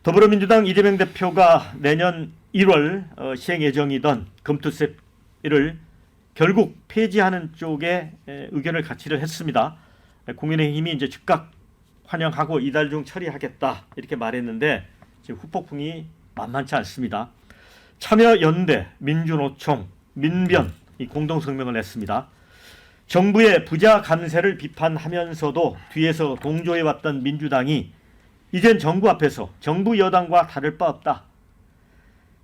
더불어민주당 이재명 대표가 내년 1월 시행 예정이던 금투세를 결국 폐지하는 쪽에 의견을 같이를 했습니다. 국민의힘이 이제 즉각 환영하고 이달 중 처리하겠다 이렇게 말했는데 지금 후폭풍이 만만치 않습니다. 참여연대, 민주노총, 민변 이 공동성명을 냈습니다. 정부의 부자 감세를 비판하면서도 뒤에서 동조해왔던 민주당이 이젠 정부 앞에서 정부 여당과 다를 바 없다.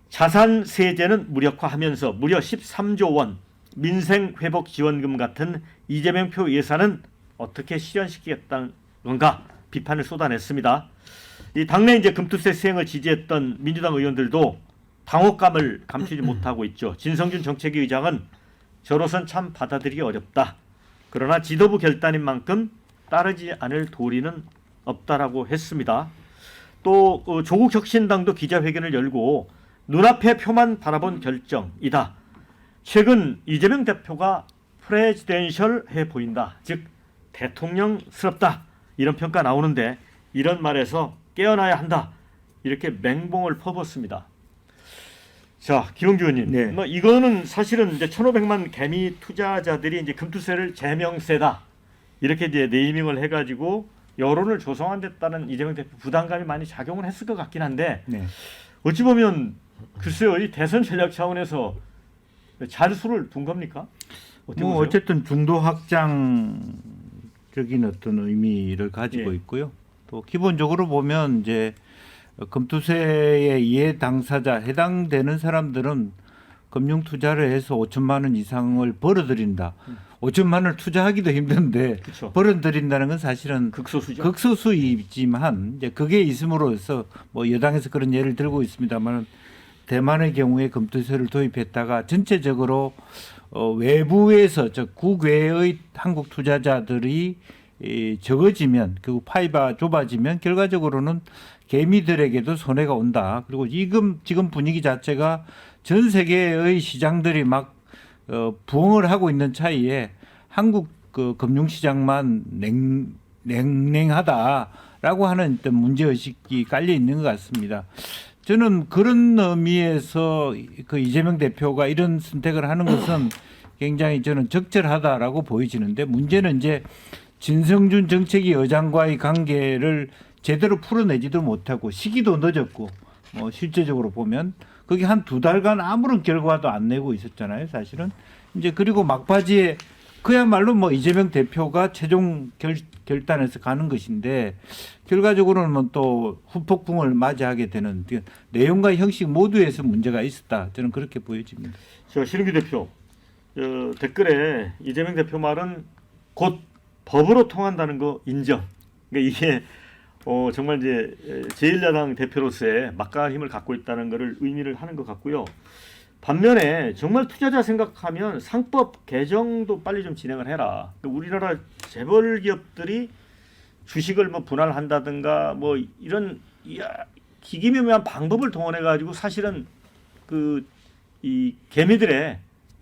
자산세제는 무력화하면서 무려 13조 원 민생회복지원금 같은 이재명표 예산은 어떻게 실현시키겠다는 건가 비판을 쏟아냈습니다. 이 당내 이제 금투세 시행을 지지했던 민주당 의원들도 당혹감을 감추지 못하고 있죠. 진성준 정책위 의장은 저로선 참 받아들이기 어렵다. 그러나 지도부 결단인 만큼 따르지 않을 도리는 없다라고 했습니다. 또 조국 혁신당도 기자회견을 열고 눈앞의 표만 바라본 결정이다. 최근 이재명 대표가 프레지덴셜해 보인다. 즉 대통령스럽다. 이런 평가 나오는데 이런 말에서 깨어나야 한다. 이렇게 맹봉을 퍼붓습니다. 자, 김용주 의원님. 네. 뭐 이거는 사실은 이제 1,500만 개미 투자자들이 이제 금투세를 제명세다. 이렇게 이제 네이밍을 해가지고 여론을 조성한댔다는 이재명 대표 부담감이 많이 작용을 했을 것 같긴 한데 네. 어찌 보면 글쎄요, 이 대선 전략 차원에서 자수를 둔 겁니까? 어떻게 보세요? 어쨌든 중도 확장적인 어떤 의미를 가지고 예. 있고요. 또 기본적으로 보면 이제 금투세의 이해 당사자 해당되는 사람들은 금융 투자를 해서 5천만 원 이상을 벌어들인다. 5천만 원을 투자하기도 힘든데 그쵸. 벌어들인다는 건 사실은 극소수죠. 극소수이지만 이제 그게 있음으로써 뭐 여당에서 그런 예를 들고 있습니다만 대만의 경우에 금투세를 도입했다가 전체적으로 외부에서 즉 국외의 한국 투자자들이 적어지면 그 파이가 좁아지면 결과적으로는 개미들에게도 손해가 온다. 그리고 지금 분위기 자체가 전 세계의 시장들이 막 부흥을 하고 있는 차이에 한국 그 금융시장만 냉랭하다라고 하는 어떤 문제의식이 깔려 있는 것 같습니다. 저는 그런 의미에서 그 이재명 대표가 이런 선택을 하는 것은 굉장히 저는 적절하다라고 보여지는데 문제는 이제 진성준 정책위 의장과의 관계를 제대로 풀어내지도 못하고 시기도 늦었고 실제적으로 보면 그게 한 2달간 아무런 결과도 안 내고 있었잖아요, 사실은. 이제 그리고 막바지에 그야말로 뭐 이재명 대표가 최종 결단해서 가는 것인데 결과적으로는 또 후폭풍을 맞이하게 되는 내용과 형식 모두에서 문제가 있었다. 저는 그렇게 보여집니다. 저 신은규 대표 댓글에 이재명 대표 말은 곧 법으로 통한다는 거 인정. 그러니까 이게 정말 이제 제1야당 대표로서의 막강한 힘을 갖고 있다는 것을 의미를 하는 것 같고요. 반면에 정말 투자자 생각하면 상법 개정도 빨리 좀 진행을 해라. 그러니까 우리나라 재벌 기업들이 주식을 뭐 분할한다든가 뭐 이런 기기묘묘한 방법을 동원해 가지고 사실은 이 개미들의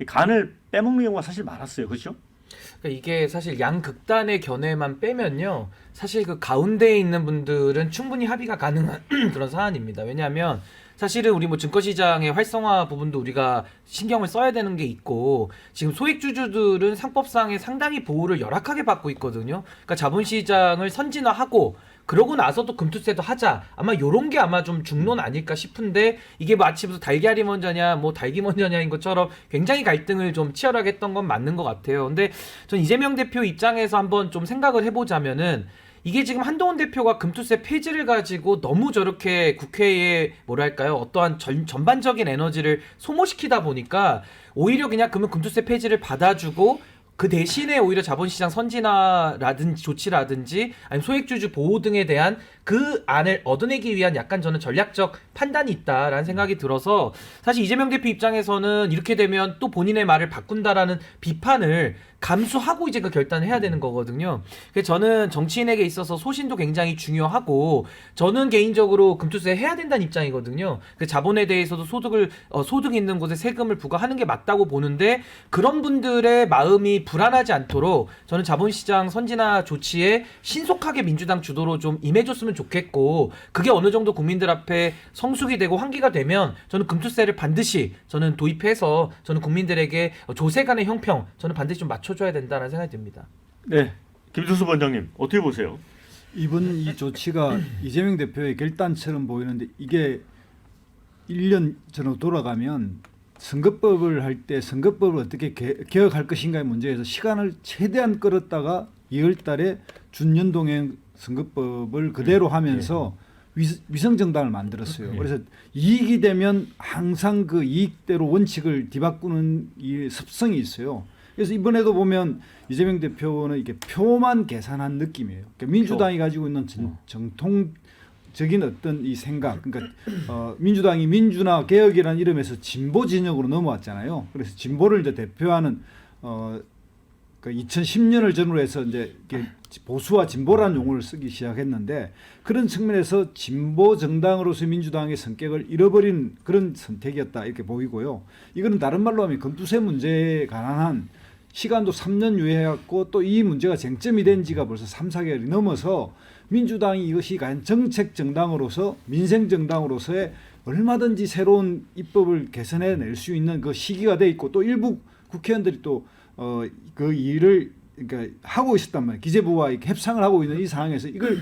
간을 빼먹는 경우가 사실 많았어요. 그렇죠? 그러니까 이게 사실 양극단의 견해만 빼면요, 사실 그 가운데에 있는 분들은 충분히 합의가 가능한 그런 사안입니다. 왜냐하면 사실은 우리 뭐 증권시장의 활성화 부분도 우리가 신경을 써야 되는 게 있고, 지금 소액주주들은 상법상에 상당히 보호를 열악하게 받고 있거든요. 그러니까 자본시장을 선진화하고 그러고 나서도 금투세도 하자. 아마 요런 게 아마 좀 중론 아닐까 싶은데, 이게 마치 무슨 달걀이 먼저냐 뭐 닭이 먼저냐인 것처럼 굉장히 갈등을 좀 치열하게 했던 건 맞는 것 같아요. 근데 전 이재명 대표 입장에서 한번 좀 생각을 해보자면은, 이게 지금 한동훈 대표가 금투세 폐지를 가지고 너무 저렇게 국회에 뭐랄까요, 어떠한 전반적인 에너지를 소모시키다 보니까 오히려 그냥 그러면 금투세 폐지를 받아주고 그 대신에 오히려 자본시장 선진화라든지 조치라든지 아니면 소액주주 보호 등에 대한 그 안을 얻어내기 위한 약간 저는 전략적 판단이 있다라는 생각이 들어서, 사실 이재명 대표 입장에서는 이렇게 되면 또 본인의 말을 바꾼다라는 비판을 감수하고 이제 그 결단을 해야 되는 거거든요. 그래서 저는 정치인에게 있어서 소신도 굉장히 중요하고, 저는 개인적으로 금투세 해야 된다는 입장이거든요. 그 자본에 대해서도 소득 있는 곳에 세금을 부과하는 게 맞다고 보는데, 그런 분들의 마음이 불안하지 않도록 저는 자본시장 선진화 조치에 신속하게 민주당 주도로 좀 임해줬으면 됐으면 좋겠고 그게 어느 정도 국민들 앞에 성숙이 되고 환기가 되면 저는 금투세를 반드시 저는 도입해서 저는 국민들에게 조세 간의 형평 저는 반드시 좀 맞춰줘야 된다는 생각이 듭니다. 네, 김수수 원장님 어떻게 보세요? 이번 이 조치가 이재명 대표의 결단처럼 보이는데 이게 1년 전으로 돌아가면 선거법을 할 때 선거법을 어떻게 개혁할 것인가의 문제에서 시간을 최대한 끌었다가 2월 달에 준연동형 선거법을 그대로 하면서 위성정당을 만들었어요. 그래서 이익이 되면 항상 그 이익대로 원칙을 뒤바꾸는 이 습성이 있어요. 그래서 이번에도 보면 이재명 대표는 이게 표만 계산한 느낌이에요. 그러니까 민주당이 가지고 있는 정통적인 어떤 이 생각, 그러니까 민주당이 민주나 개혁이라는 이름에서 진보 진영으로 넘어왔잖아요. 그래서 진보를 이제 대표하는 그 2010년을 전후로 해서 이제 이렇게 보수와 진보라는 용어를 쓰기 시작했는데 그런 측면에서 진보 정당으로서 민주당의 성격을 잃어버린 그런 선택이었다 이렇게 보이고요. 이거는 다른 말로 하면 금투세 문제에 관한 시간도 3년 유예해갖고 또 이 문제가 쟁점이 된 지가 벌써 3, 4개월이 넘어서 민주당이 이것이 과연 정책 정당으로서 민생 정당으로서의 얼마든지 새로운 입법을 개선해낼 수 있는 그 시기가 돼 있고 또 일부 국회의원들이 또 그 일을 그러니까 하고 있었단 말이에요. 기재부와 이렇게 협상을 하고 있는 이 상황에서 이걸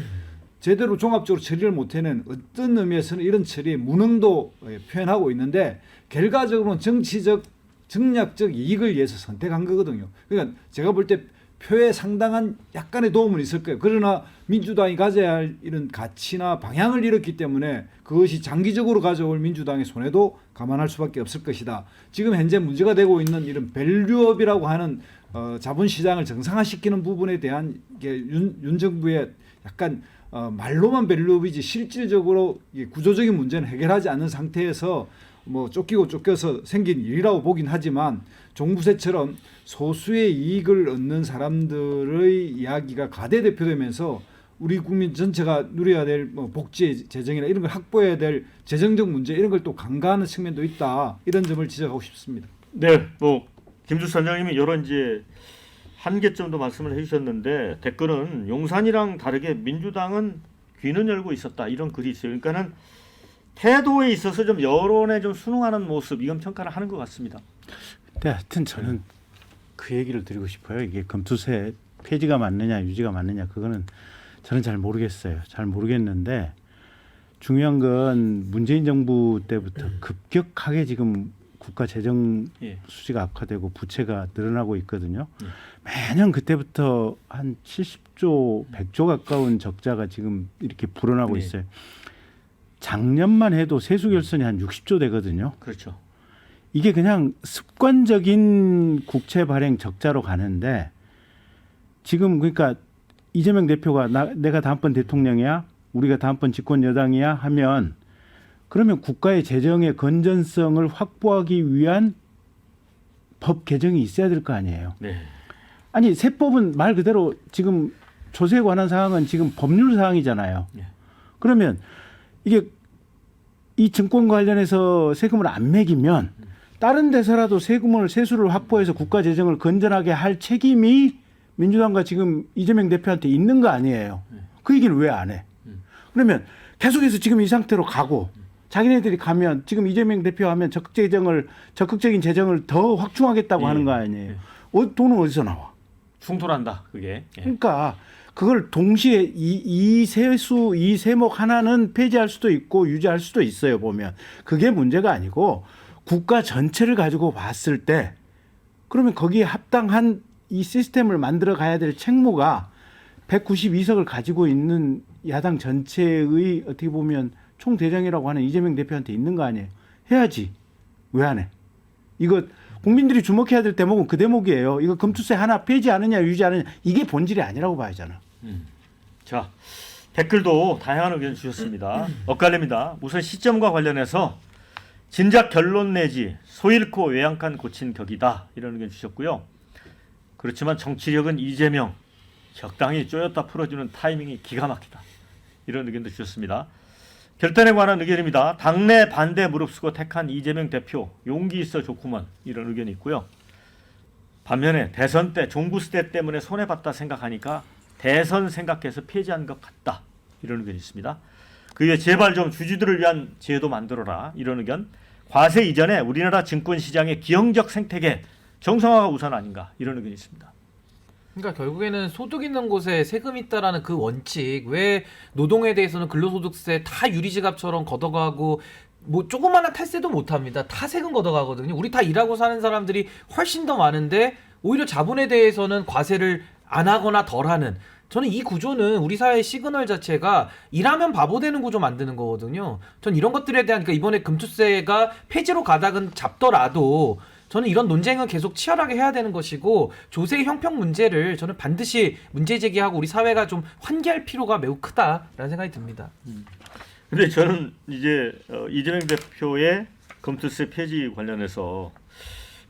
제대로 종합적으로 처리를 못해낸 어떤 의미에서는 이런 처리의 무능도 표현하고 있는데 결과적으로는 정치적 정략적 이익을 위해서 선택한 거거든요. 그러니까 제가 볼 때 표에 상당한 약간의 도움은 있을 거예요. 그러나 민주당이 가져야 할 이런 가치나 방향을 잃었기 때문에 그것이 장기적으로 가져올 민주당의 손해도 감안할 수밖에 없을 것이다. 지금 현재 문제가 되고 있는 이런 밸류업이라고 하는 자본시장을 정상화시키는 부분에 대한 윤 정부의 약간 말로만 밸류업이지 실질적으로 구조적인 문제는 해결하지 않는 상태에서 뭐 쫓기고 쫓겨서 생긴 일이라고 보긴 하지만 종부세처럼 소수의 이익을 얻는 사람들의 이야기가 가대대표되면서 우리 국민 전체가 누려야 될 뭐 복지 재정이나 이런 걸 확보해야 될 재정적 문제 이런 걸 또 간과하는 측면도 있다 이런 점을 지적하고 싶습니다. 네, 뭐 김주수 원장님이 이런 이제 한계점도 말씀을 해주셨는데 댓글은 용산이랑 다르게 민주당은 귀는 열고 있었다 이런 글이 있어요. 그러니까는 태도에 있어서 좀 여론에 좀 순응하는 모습 이건 평가를 하는 것 같습니다. 근데 하여튼 저는 그 얘기를 드리고 싶어요. 이게 금투세 폐지가 맞느냐 유지가 맞느냐 그거는 저는 잘 모르겠어요. 잘 모르겠는데 중요한 건 문재인 정부 때부터 급격하게 지금 국가 재정 수지가 악화되고 부채가 늘어나고 있거든요. 매년 그때부터 한 70조, 100조 가까운 적자가 지금 이렇게 불어나고 있어요. 작년만 해도 세수 결손이 한 60조 되거든요. 그렇죠. 이게 그냥 습관적인 국채 발행 적자로 가는데 지금 그러니까 이재명 대표가 내가 다음번 대통령이야, 우리가 다음번 집권 여당이야 하면 그러면 국가의 재정의 건전성을 확보하기 위한 법 개정이 있어야 될 거 아니에요. 네. 아니 세법은 말 그대로 지금 조세에 관한 사항은 지금 법률 사항이잖아요. 네. 그러면 이게 이 증권 관련해서 세금을 안 매기면 다른 데서라도 세수를 확보해서 국가 재정을 건전하게 할 책임이 민주당과 지금 이재명 대표한테 있는 거 아니에요. 그 얘기를 왜 안 해? 그러면 계속해서 지금 이 상태로 가고 자기네들이 가면 지금 이재명 대표 하면 적극적인 재정을 더 확충하겠다고 하는 거 아니에요. 돈은 어디서 나와? 충돌한다 그게. 그러니까 그걸 동시에 이 세목 하나는 폐지할 수도 있고 유지할 수도 있어요. 보면 그게 문제가 아니고 국가 전체를 가지고 봤을 때 그러면 거기에 합당한 이 시스템을 만들어 가야 될 책무가 192석을 가지고 있는 야당 전체의 어떻게 보면 총대장이라고 하는 이재명 대표한테 있는 거 아니에요. 해야지. 왜 안 해? 이거 국민들이 주목해야 될 대목은 그 대목이에요. 이거 금투세 하나 폐지하느냐 유지하느냐 이게 본질이 아니라고 봐야잖아. 자, 댓글도 다양한 의견 주셨습니다. 엇갈립니다. 우선 시점과 관련해서 진작 결론 내지 소 잃고 외양간 고친 격이다 이런 의견 주셨고요. 그렇지만 정치력은 이재명 적당히 쪼였다 풀어주는 타이밍이 기가 막히다 이런 의견도 주셨습니다. 결단에 관한 의견입니다. 당내 반대 무릅쓰고 택한 이재명 대표 용기 있어 좋구먼 이런 의견이 있고요. 반면에 대선 때 종부세 때문에 손해봤다 생각하니까 대선 생각해서 폐지한 것 같다 이런 의견이 있습니다. 그 외에 제발 좀 주주들을 위한 제도 만들어라 이런 의견. 과세 이전에 우리나라 증권시장의 기형적 생태계 정상화가 우선 아닌가 이런 의견이 있습니다. 그러니까 결국에는 소득 있는 곳에 세금 있다라는 그 원칙, 왜 노동에 대해서는 근로소득세 다 유리지갑처럼 걷어가고 뭐 조그마한 탈세도 못합니다. 다 세금 걷어가거든요. 우리 다 일하고 사는 사람들이 훨씬 더 많은데 오히려 자본에 대해서는 과세를 안 하거나 덜 하는, 저는 이 구조는 우리 사회의 시그널 자체가 일하면 바보 되는 구조 만드는 거거든요. 전 이런 것들에 대한, 그러니까 이번에 금투세가 폐지로 가닥은 잡더라도 저는 이런 논쟁은 계속 치열하게 해야 되는 것이고, 조세 형평 문제를 저는 반드시 문제 제기하고 우리 사회가 좀 환기할 필요가 매우 크다라는 생각이 듭니다. 근데 저는 이제 이재명 대표의 금투세 폐지 관련해서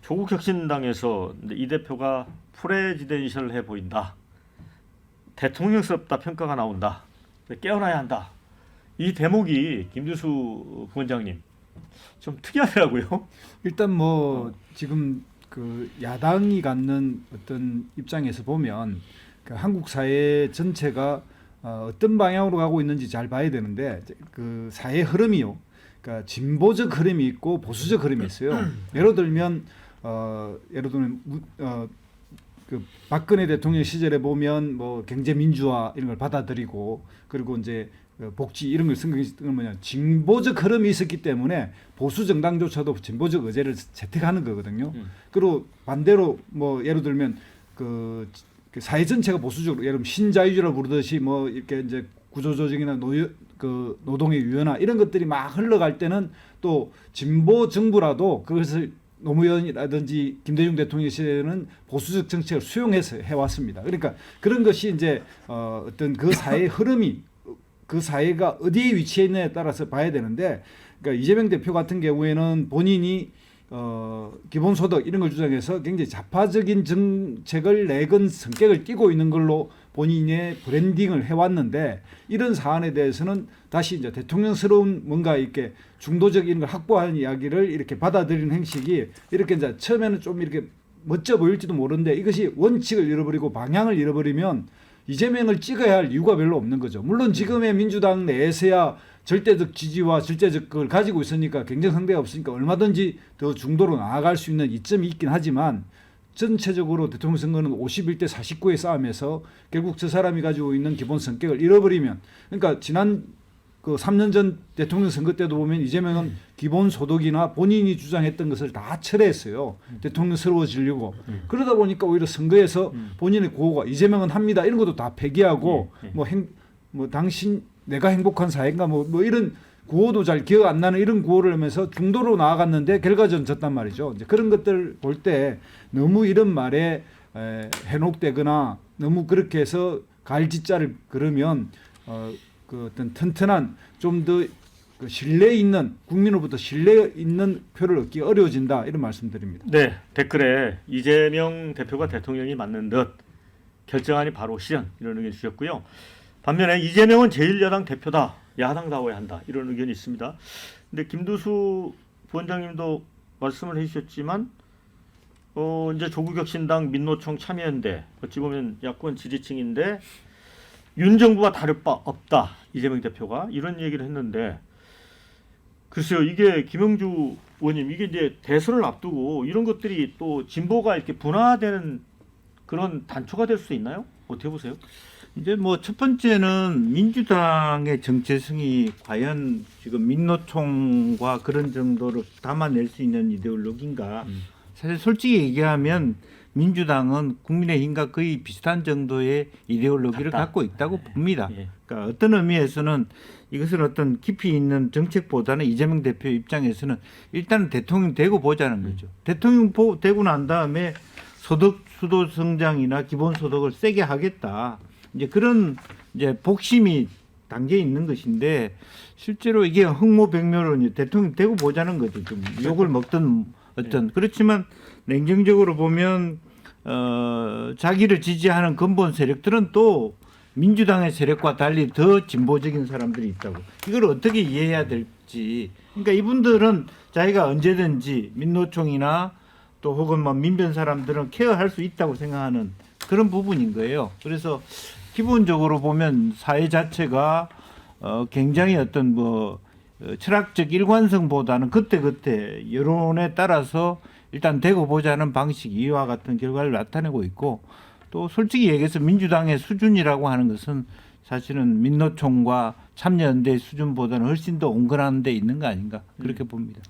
조국 혁신당에서 이 대표가 프레지덴셜해 보인다, 대통령스럽다 평가가 나온다, 깨어나야 한다. 이 대목이 김두수 부원장님 좀 특이하더라고요. 일단 뭐 지금 그 야당이 갖는 어떤 입장에서 보면 그 한국 사회 전체가 어떤 방향으로 가고 있는지 잘 봐야 되는데, 그 사회 흐름이요. 그러니까 진보적 흐름이 있고 보수적 흐름이 있어요. 예를 들면 그 박근혜 대통령 시절에 보면 뭐 경제 민주화 이런 걸 받아들이고, 그리고 이제 복지 이런 걸 생각했던 뭐냐, 진보적 흐름이 있었기 때문에 보수 정당조차도 진보적 의제를 채택하는 거거든요. 그리고 반대로 뭐 예를 들면 그 사회 전체가 보수적으로, 예를 들면 신자유주의라 부르듯이 뭐 이렇게 이제 구조조정이나 노동의 유연화 이런 것들이 막 흘러갈 때는 또 진보 정부라도 그것을 노무현이라든지 김대중 대통령 시대에는 보수적 정책을 수용해서 해왔습니다. 그러니까 그런 것이 이제 어떤 그 사회의 흐름이, 그 사회가 어디에 위치해 있느냐에 따라서 봐야 되는데, 그러니까 이재명 대표 같은 경우에는 본인이 기본소득 이런 걸 주장해서 굉장히 좌파적인 정책을 내건 성격을 띠고 있는 걸로 본인의 브랜딩을 해왔는데, 이런 사안에 대해서는 다시 이제 대통령스러운 뭔가 이렇게 중도적 이런 걸 확보하는 이야기를 이렇게 받아들이는 행식이 이렇게 이제 처음에는 좀 이렇게 멋져 보일지도 모르는데, 이것이 원칙을 잃어버리고 방향을 잃어버리면 이재명을 찍어야 할 이유가 별로 없는 거죠. 물론 지금의 민주당 내에서야 절대적 지지와 절대적 그걸 가지고 있으니까 경쟁 상대가 없으니까 얼마든지 더 중도로 나아갈 수 있는 이점이 있긴 하지만, 전체적으로 대통령 선거는 51대 49의 싸움에서 결국 저 사람이 가지고 있는 기본 성격을 잃어버리면, 그러니까 지난 그 3년 전 대통령 선거 때도 보면 이재명은 기본 소득이나 본인이 주장했던 것을 다 철회했어요. 대통령스러워지려고. 그러다 보니까 오히려 선거에서 본인의 구호가 이재명은 합니다 이런 것도 다 폐기하고 뭐 당신 내가 행복한 사회인가 뭐 이런 구호도 잘 기억 안 나는 이런 구호를 하면서 중도로 나아갔는데 결과적으로 졌단 말이죠. 이제 그런 것들 볼 때 너무 이런 말에 현혹되거나 너무 그렇게 해서 갈짓자를 그러면 그 어떤 튼튼한 좀 더 그 신뢰 있는, 국민으로부터 신뢰 있는 표를 얻기 어려워진다 이런 말씀드립니다. 네, 댓글에 이재명 대표가 대통령이 맞는 듯, 결정안이 바로 실현 이런 의견 주셨고요. 반면에 이재명은 제1야당 대표다, 야당다워야 한다 이런 의견이 있습니다. 근데 김두수 부원장님도 말씀을 해주셨지만 이제 조국혁신당, 민노총, 참여연대 어찌 보면 야권 지지층인데 윤 정부와 다를 바 없다 이재명 대표가 이런 얘기를 했는데, 글쎄요, 이게 김영주 의원님, 이게 이제 대선을 앞두고 이런 것들이 또 진보가 이렇게 분화되는 그런 단초가 될 수 있나요? 어떻게 보세요? 이제 뭐 첫 번째는 민주당의 정체성이 과연 지금 민노총과 그런 정도로 담아낼 수 있는 이데올로기인가? 사실 솔직히 얘기하면 민주당은 국민의힘과 거의 비슷한 정도의 이데올로기를 갖고 있다고 봅니다. 그러니까 어떤 의미에서는 이것은 어떤 깊이 있는 정책보다는 이재명 대표 입장에서는 일단은 대통령 되고 보자는 거죠. 대통령 되고 난 다음에 수도 성장이나 기본소득을 세게 하겠다. 이제 그런 이제 복심이 담겨 있는 것인데, 실제로 이게 흥모백묘로 대통령 되고 보자는 거죠. 좀 욕을 먹든 어떤. 그렇지만 냉정적으로 보면 자기를 지지하는 근본 세력들은 또 민주당의 세력과 달리 더 진보적인 사람들이 있다고. 이걸 어떻게 이해해야 될지. 그러니까 이분들은 자기가 언제든지 민노총이나 또 혹은 뭐 민변 사람들은 케어할 수 있다고 생각하는 그런 부분인 거예요. 그래서 기본적으로 보면 사회 자체가 굉장히 어떤 철학적 일관성보다는 그때 여론에 따라서 일단 되고 보자는 방식 이와 같은 결과를 나타내고 있고 또 솔직히 얘기해서 민주당의 수준이라고 하는 것은 사실은 민노총과 참여연대 수준보다는 훨씬 더 온건한 데 있는 거 아닌가 그렇게 봅니다.